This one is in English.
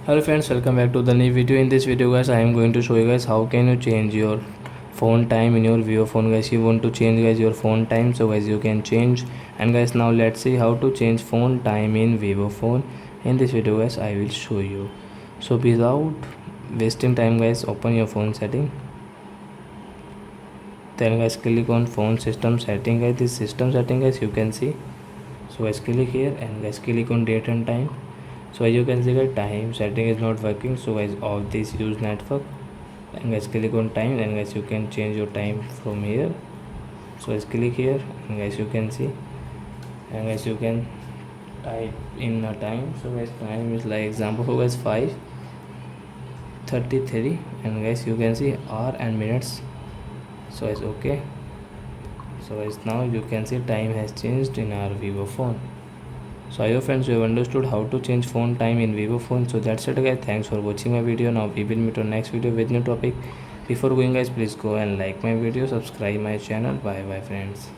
Hello friends, welcome back to the new video. In this video guys, I am going to show you guys how can you change your phone time in your Vivo phone guys. You want to change guys your phone time, so guys you can change. And guys, now let's see how to change phone time in Vivo phone. In this video guys, I will show you. So without wasting time guys, open your phone setting. Then guys click on phone system setting guys. This system setting guys you can see. So guys click here and guys click on date and time. So as you can see guys, time setting is not working, so guys off this use network and guys click on time and guys you can change your time from here. So guys click here and guys you can see and guys you can type in a time. So guys time is like example for guys 5:33 and guys you can see hour and minutes. So guys okay, so guys now you can see time has changed in our Vivo phone. So I hope friends you have understood how to change phone time in Vivo phone. So that's it guys, thanks for watching my video. Now we will meet on next video with new topic. Before going guys, please go and like my video, subscribe my channel. Bye bye friends.